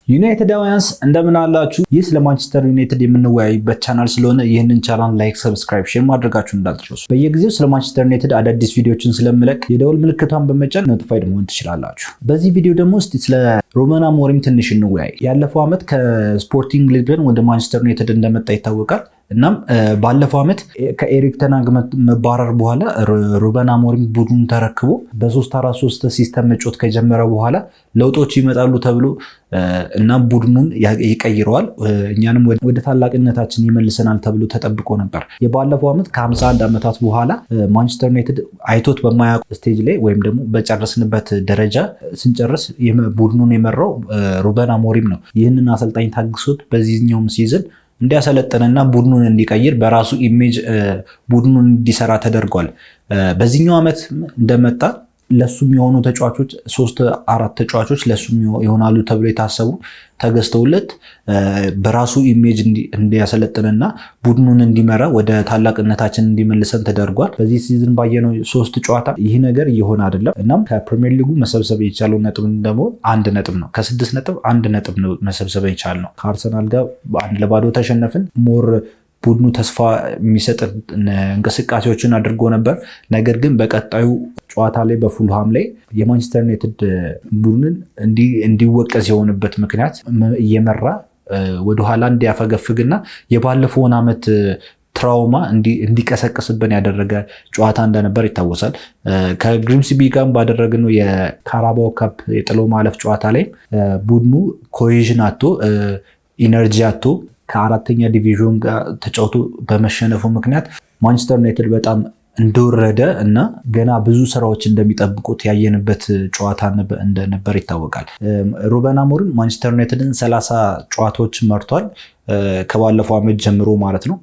ዩናይትዳውያንስ እንደምን አላችሁ? ይህ ስለ ማንቸስተር ዩናይትድ የምንወያይበት ቻናል ስለሆነ ይህንን ቻናል ላይክ፣ ሰብስክራይብ፣ ሼር ማድረጋችሁ እንዳትረሱ። በየጊዜው ስለ ማንቸስተር ዩናይትድ አዳዲስ ቪዲዮዎችን ስለምለቅ የደወል ምልክቷን በመጫን ኖቲፋይድ መሆን ትችላላችሁ። በዚህ ቪዲዮ ደግሞ እስቲ ስለ ሩበን አሞሪም ትንሽ እንወያይ። ያለፈው ዓመት ከስፖርቲንግ ሊዝበን ወደ ማንቸስተር ዩናይትድ እንደመጣ ይታወቃል። እናም ባለፈው ዓመት ከኤሪክ ተን ሃግ መባረር በኋላ ሩበን አሞሪም ቡድኑን ተረክቦ በ3-4-3 ሲስተም መጫወት ከጀመረ በኋላ ለውጦች ይመጣሉ ተብሎ እናም ቡድኑን ይቀይረዋል፣ እኛንም ወደ ታላቅነታችን ይመልሰናል ተብሎ ተጠብቆ ነበር። የባለፈው ዓመት ከ51 ዓመታት በኋላ ማንቸስተር ዩናይትድ አይቶት በማያውቅ ስቴጅ ላይ ወይም ደግሞ በጨረስንበት ደረጃ ስንጨርስ ቡድኑን የመራው ሩበን አሞሪም ነው። ይህንን አሰልጣኝ ታግሶት በዚህኛውም ሲዝን እንዲያሰለጥንና ቡድኑን እንዲቀይር በራሱ ኢሜጅ ቡድኑን እንዲሰራ ተደርጓል። በዚህኛው ዓመት እንደመጣ ለሱም የሆኑ ተጫዋቾች 3-4 ተጫዋቾች ለሱም ይሆናሉ ተብሎ የታሰቡ ተገዝተውለት በራሱ ኢሜጅ እንዲያሰለጥንና ቡድኑን እንዲመራ ወደ ታላቅነታችን እንዲመልሰን ተደርጓል። በዚህ ሲዝን ባየነው 3 ጨዋታ ይህ ነገር እየሆነ አይደለም። እናም ከፕሪሚየር ሊጉ መሰብሰብ የቻለው ነጥብ ደግሞ 1 ነጥብ ነው። ከ6 ነጥብ 1 ነጥብ ነው መሰብሰብ የቻልነው። ከአርሰናል ጋር 1-0 ተሸነፍን። ሞር ቡድኑ ተስፋ የሚሰጥ እንቅስቃሴዎችን አድርጎ ነበር። ነገር ግን በቀጣዩ ጨዋታ ላይ በፉልሃም ላይ የማንቸስተር ዩናይትድ ቡድንን እንዲወቀስ የሆነበት ምክንያት እየመራ ወደኋላ እንዲያፈገፍግና የባለፈውን ዓመት ትራውማ እንዲቀሰቅስብን ያደረገ ጨዋታ እንደነበር ይታወሳል። ከግሪምስቢ ጋር ባደረግነው የካራባኦ ካፕ የጥሎ ማለፍ ጨዋታ ላይ ቡድኑ ኮሄዥን አጥቶ ኢነርጂ አጥቶ ከ4ኛ ዲቪዥን ጋር ተጫውቶ በመሸነፉ ምክንያት ማንቸስተር ዩናይትድ በጣም እንደወረደ እና ገና ብዙ ስራዎች እንደሚጠብቁት ያየንበት ጨዋታ እንደነበር ይታወቃል። ሩበን አሞሪም ማንቸስተር ዩናይትድን 30 ጨዋታዎች መርቷል፣ ከባለፈው ዓመት ጀምሮ ማለት ነው።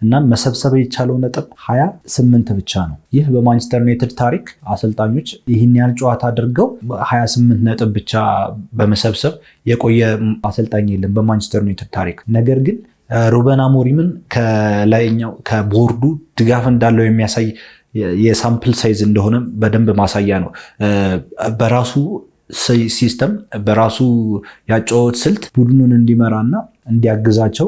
እና መሰብሰብ የቻለው ነጥብ 28 ብቻ ነው። ይህ በማንቸስተር ዩናይትድ ታሪክ አሰልጣኞች ይህን ያህል ጨዋታ አድርገው 28 ነጥብ ብቻ በመሰብሰብ የቆየ አሰልጣኝ የለም በማንቸስተር ዩናይትድ ታሪክ። ነገር ግን ሩበን አሞሪምን ከላይኛው ከቦርዱ ድጋፍ እንዳለው የሚያሳይ የሳምፕል ሳይዝ እንደሆነ በደንብ ማሳያ ነው። በራሱ ሲስተም በራሱ ያጨዋወት ስልት ቡድኑን እንዲመራና እንዲያግዛቸው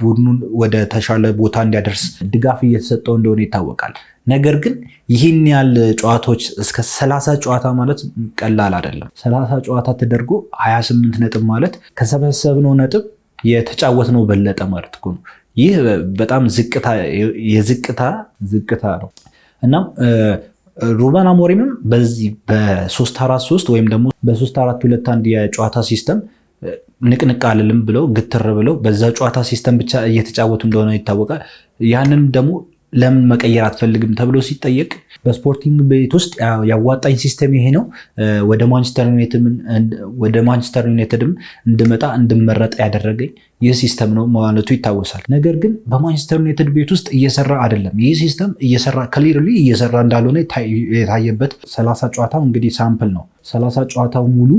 ቡድኑን ወደ ተሻለ ቦታ እንዲያደርስ ድጋፍ እየተሰጠው እንደሆነ ይታወቃል። ነገር ግን ይህን ያህል ጨዋታዎች እስከ 30 ጨዋታ ማለት ቀላል አይደለም። 30 ጨዋታ ተደርጎ 28 ነጥብ ማለት ከሰበሰብነው ነጥብ የተጫወትነው በለጠ ማለት ነው። ይህ በጣም ዝቅታ ነው። እናም ሩበን አሞሪምም በዚህ በ3-4-3 ወይም ደግሞ በ3-4-2-1 የጨዋታ ሲስተም ንቅንቅ አልልም ብለው ግትር ብለው በዛ ጨዋታ ሲስተም ብቻ እየተጫወቱ እንደሆነ ይታወቃል። ያንን ደግሞ ለምን መቀየር አትፈልግም ተብሎ ሲጠየቅ በስፖርቲንግ ቤት ውስጥ ያዋጣኝ ሲስተም ይሄ ነው፣ ወደ ማንቸስተር ዩናይትድም እንድመረጥ ያደረገኝ ይህ ሲስተም ነው ማለቱ ይታወሳል። ነገር ግን በማንቸስተር ዩናይትድ ቤት ውስጥ እየሰራ አይደለም። ይህ ሲስተም ክሊርሊ እየሰራ እንዳልሆነ የታየበት 30 ጨዋታው እንግዲህ ሳምፕል ነው። 30 ጨዋታው ሙሉ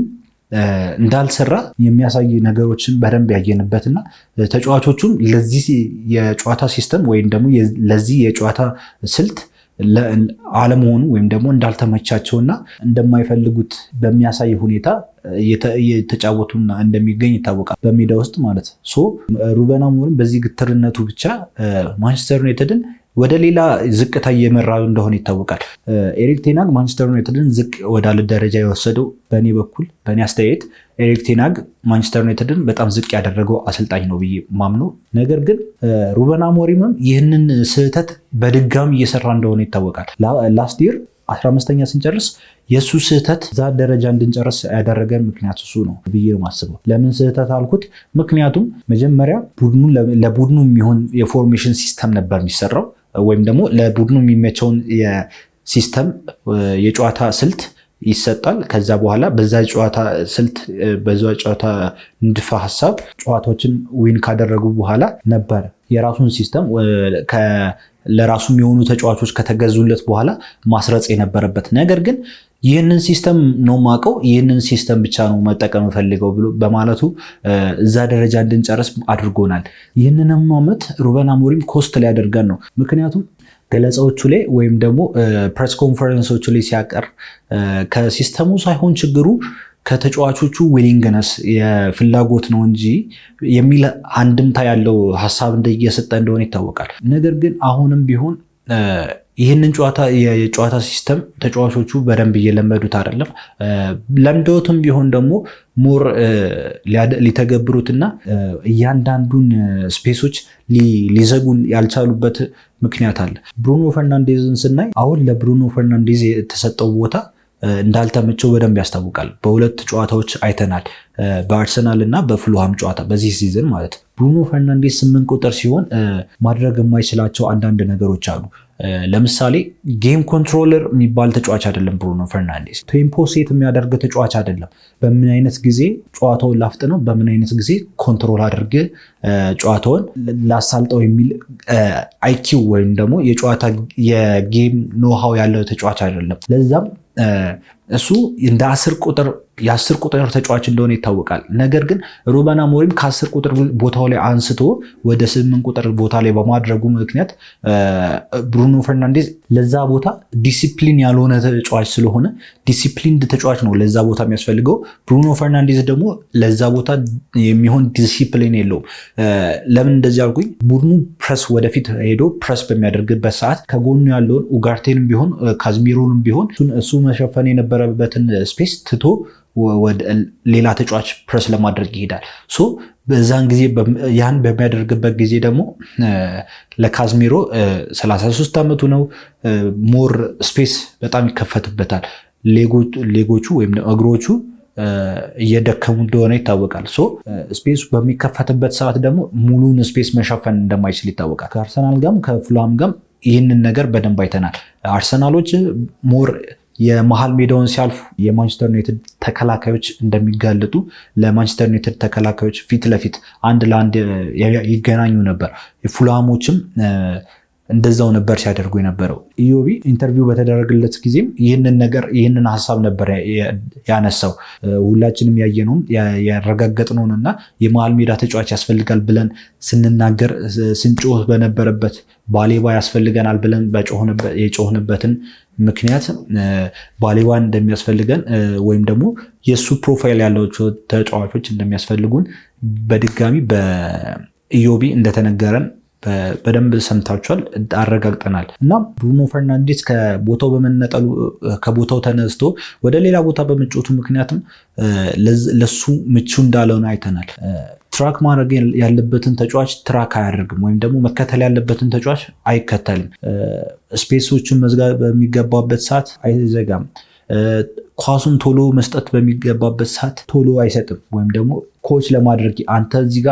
እንዳልሰራ የሚያሳይ ነገሮችን በደንብ ያየንበትና ተጫዋቾቹም ለዚህ የጨዋታ ሲስተም ወይም ደግሞ ለዚህ የጨዋታ ስልት አለመሆኑ ወይም ደግሞ እንዳልተመቻቸውና እንደማይፈልጉት በሚያሳይ ሁኔታ የተጫወቱና እንደሚገኝ ይታወቃል፣ በሜዳ ውስጥ ማለት ነው። ሩበን አሞሪም በዚህ ግትርነቱ ብቻ ማንቸስተር ዩናይትድን ወደ ሌላ ዝቅታ እየመራ እንደሆነ ይታወቃል። ኤሪክ ቴን ሃግ ማንቸስተር ዩናይትድን ዝቅ ወዳለ ደረጃ የወሰደው በእኔ አስተያየት ኤሪክ ቴን ሃግ ማንቸስተር ዩናይትድን በጣም ዝቅ ያደረገው አሰልጣኝ ነው ብዬ ማምነው። ነገር ግን ሩበን አሞሪምም ይህንን ስህተት በድጋሚ እየሰራ እንደሆነ ይታወቃል። ላስት ይር 15ኛ ስንጨርስ የእሱ ስህተት እዛ ደረጃ እንድንጨርስ ያደረገን ምክንያት እሱ ነው ብዬ ማስበው። ለምን ስህተት አልኩት? ምክንያቱም መጀመሪያ ለቡድኑ የሚሆን የፎርሜሽን ሲስተም ነበር የሚሰራው ወይም ደግሞ ለቡድኑ የሚመቸውን የሲስተም የጨዋታ ስልት ይሰጣል። ከዛ በኋላ በዛ ጨዋታ ስልት በዛ ጨዋታ ንድፈ ሀሳብ ጨዋታዎችን ዊን ካደረጉ በኋላ ነበር የራሱን ሲስተም ለራሱ የሚሆኑ ተጫዋቾች ከተገዙለት በኋላ ማስረጽ የነበረበት። ነገር ግን ይህንን ሲስተም ነው ማቀው፣ ይህንን ሲስተም ብቻ ነው መጠቀም ፈልገው ብሎ በማለቱ እዛ ደረጃ እንድንጨርስ አድርጎናል። ይህንንም ዓመት ሩበን አሞሪም ኮስት ላይ ያደርገን ነው። ምክንያቱም ገለጻዎቹ ላይ ወይም ደግሞ ፕሬስ ኮንፈረንሶቹ ላይ ሲያቀርብ ከሲስተሙ ሳይሆን ችግሩ ከተጫዋቾቹ ዊሊንግነስ የፍላጎት ነው እንጂ የሚል አንድምታ ያለው ሀሳብ እየሰጠ እንደሆነ ይታወቃል። ነገር ግን አሁንም ቢሆን ይህንን የጨዋታ ሲስተም ተጫዋቾቹ በደንብ እየለመዱት አይደለም። ለምደውትም ቢሆን ደግሞ ሞር ሊተገብሩትና እያንዳንዱን ስፔሶች ሊዘጉ ያልቻሉበት ምክንያት አለ። ብሩኖ ፈርናንዴዝን ስናይ አሁን ለብሩኖ ፈርናንዴዝ የተሰጠው ቦታ እንዳልተመቸው በደንብ ያስታውቃል። በሁለት ጨዋታዎች አይተናል፣ በአርሰናል እና በፍሉሃም ጨዋታ በዚህ ሲዝን ማለት ነው። ብሩኖ ፈርናንዴዝ 8 ቁጥር ሲሆን ማድረግ የማይችላቸው አንዳንድ ነገሮች አሉ። ለምሳሌ ጌም ኮንትሮለር የሚባል ተጫዋች አይደለም ብሩኖ ፈርናንዴዝ። ቴምፖ ሴት የሚያደርግ ተጫዋች አይደለም። በምን አይነት ጊዜ ጨዋታውን ላፍጥነው፣ በምን አይነት ጊዜ ኮንትሮል አድርግ ጨዋታውን ላሳልጠው የሚል አይኪው ወይም ደግሞ የጌም ኖሃው ያለው ተጫዋች አይደለም። ለዛም እሱ እንደ የ10 ቁጥር ተጫዋች እንደሆነ ይታወቃል። ነገር ግን ሩበን አሞሪም ከ10 ቁጥር ቦታው ላይ አንስቶ ወደ 8 ቁጥር ቦታ ላይ በማድረጉ ምክንያት ብሩኖ ፈርናንዴዝ ለዛ ቦታ ዲሲፕሊን ያልሆነ ተጫዋች ስለሆነ ዲሲፕሊንድ ተጫዋች ነው ለዛ ቦታ የሚያስፈልገው። ብሩኖ ፈርናንዴዝ ደግሞ ለዛ ቦታ የሚሆን ዲሲፕሊን የለውም። ለምን እንደዚህ አልኩኝ? ቡድኑ ፕረስ ወደፊት ሄዶ ፕረስ በሚያደርግበት ሰዓት ከጎኑ ያለውን ኡጋርቴንም ቢሆን ካዝሚሮንም ቢሆን እሱ መሸፈን የነበረበትን ስፔስ ትቶ ሌላ ተጫዋች ፕረስ ለማድረግ ይሄዳል። በዛን ጊዜ ያን በሚያደርግበት ጊዜ ደግሞ ለካዝሚሮ 33 ዓመቱ ነው። ሞር ስፔስ በጣም ይከፈትበታል። ሌጎቹ ወይም እግሮቹ እየደከሙ እንደሆነ ይታወቃል። ስፔሱ በሚከፈትበት ሰዓት ደግሞ ሙሉን ስፔስ መሸፈን እንደማይችል ይታወቃል። ከአርሰናል ጋርም ከፉልሃም ጋርም ይህንን ነገር በደንብ አይተናል። አርሰናሎች ሞር የመሃል ሜዳውን ሲያልፉ የማንቸስተር ዩናይትድ ተከላካዮች እንደሚጋለጡ ለማንቸስተር ዩናይትድ ተከላካዮች ፊት ለፊት አንድ ለአንድ ይገናኙ ነበር። የፉልሃሞችም እንደዛው ነበር ሲያደርጉ የነበረው። ኢዮቢ ኢንተርቪው በተደረገለት ጊዜም ይህንን ሀሳብ ነበር ያነሳው። ሁላችንም ያየነውን ያረጋገጥነውንና የመሃል ሜዳ ተጫዋች ያስፈልጋል ብለን ስንናገር ስንጮህ በነበረበት ባሌባ ያስፈልገናል ብለን የጮህንበትን ምክንያት ባሌባን እንደሚያስፈልገን ወይም ደግሞ የእሱ ፕሮፋይል ያላቸው ተጫዋቾች እንደሚያስፈልጉን በድጋሚ በኢዮቢ እንደተነገረን በደንብ ሰምታችኋል፣ አረጋግጠናል። እና ብሩኖ ፈርናንዴዝ ከቦታው ተነስቶ ወደ ሌላ ቦታ በመጫወቱ ምክንያትም ለሱ ምቹ እንዳልሆነ አይተናል። ትራክ ማድረግ ያለበትን ተጫዋች ትራክ አያደርግም፣ ወይም ደግሞ መከተል ያለበትን ተጫዋች አይከተልም። ስፔሶችን መዝጋት በሚገባበት ሰዓት አይዘጋም። ኳሱን ቶሎ መስጠት በሚገባበት ሰዓት ቶሎ አይሰጥም። ወይም ደግሞ ኮች ለማድረግ አንተ እዚህ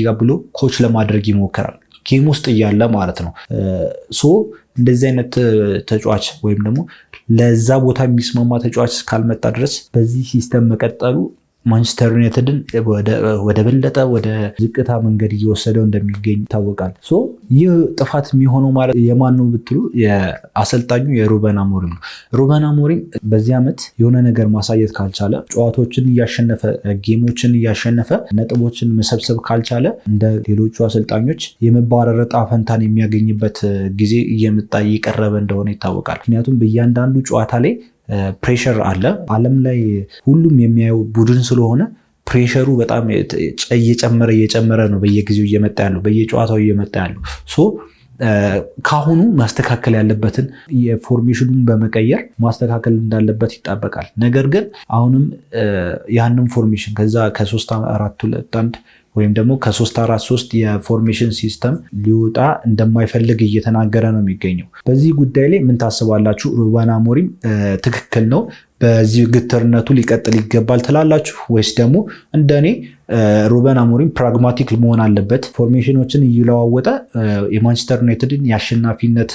ጋር ብሎ ኮች ለማድረግ ይሞክራል፣ ጌም ውስጥ እያለ ማለት ነው። እንደዚህ አይነት ተጫዋች ወይም ደግሞ ለዛ ቦታ የሚስማማ ተጫዋች እስካልመጣ ድረስ በዚህ ሲስተም መቀጠሉ ማንቸስተር ዩናይትድን ወደ በለጠ ወደ ዝቅታ መንገድ እየወሰደው እንደሚገኝ ይታወቃል። ይህ ጥፋት የሚሆነው ማለት የማን ነው ብትሉ የአሰልጣኙ የሩበን አሞሪም ነው። ሩበን አሞሪም በዚህ ዓመት የሆነ ነገር ማሳየት ካልቻለ፣ ጨዋታዎችን እያሸነፈ ጌሞችን እያሸነፈ ነጥቦችን መሰብሰብ ካልቻለ እንደ ሌሎቹ አሰልጣኞች የመባረር ዕጣ ፈንታን የሚያገኝበት ጊዜ እየመጣ እየቀረበ እንደሆነ ይታወቃል። ምክንያቱም በእያንዳንዱ ጨዋታ ላይ ፕሬሸር አለ። ዓለም ላይ ሁሉም የሚያየው ቡድን ስለሆነ ፕሬሸሩ በጣም እየጨመረ ነው በየጊዜው እየመጣ ያለው፣ በየጨዋታው እየመጣ ያለው። ካሁኑ ማስተካከል ያለበትን የፎርሜሽኑን በመቀየር ማስተካከል እንዳለበት ይጠበቃል። ነገር ግን አሁንም ያንን ፎርሜሽን ከዛ ከ3-4-2-1 ወይም ደግሞ ከ3-4-3 የፎርሜሽን ሲስተም ሊወጣ እንደማይፈልግ እየተናገረ ነው የሚገኘው። በዚህ ጉዳይ ላይ ምን ታስባላችሁ? ሩበን አሞሪም ትክክል ነው በዚህ ግትርነቱ ሊቀጥል ይገባል ትላላችሁ? ወይስ ደግሞ እንደኔ ሩበን አሞሪም ፕራግማቲክ መሆን አለበት፣ ፎርሜሽኖችን እየለዋወጠ የማንቸስተር ዩናይትድን የአሸናፊነት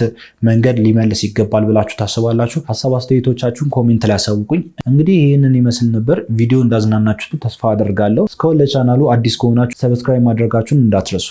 መንገድ ሊመልስ ይገባል ብላችሁ ታስባላችሁ? ሀሳብ አስተያየቶቻችሁን ኮሜንት ላይ ያሳውቁኝ። እንግዲህ ይህንን ይመስል ነበር። ቪዲዮ እንዳዝናናችሁ ተስፋ አደርጋለሁ። እስካሁን ለቻናሉ አዲስ ከሆናችሁ ሰብስክራይብ ማድረጋችሁን እንዳትረሱ።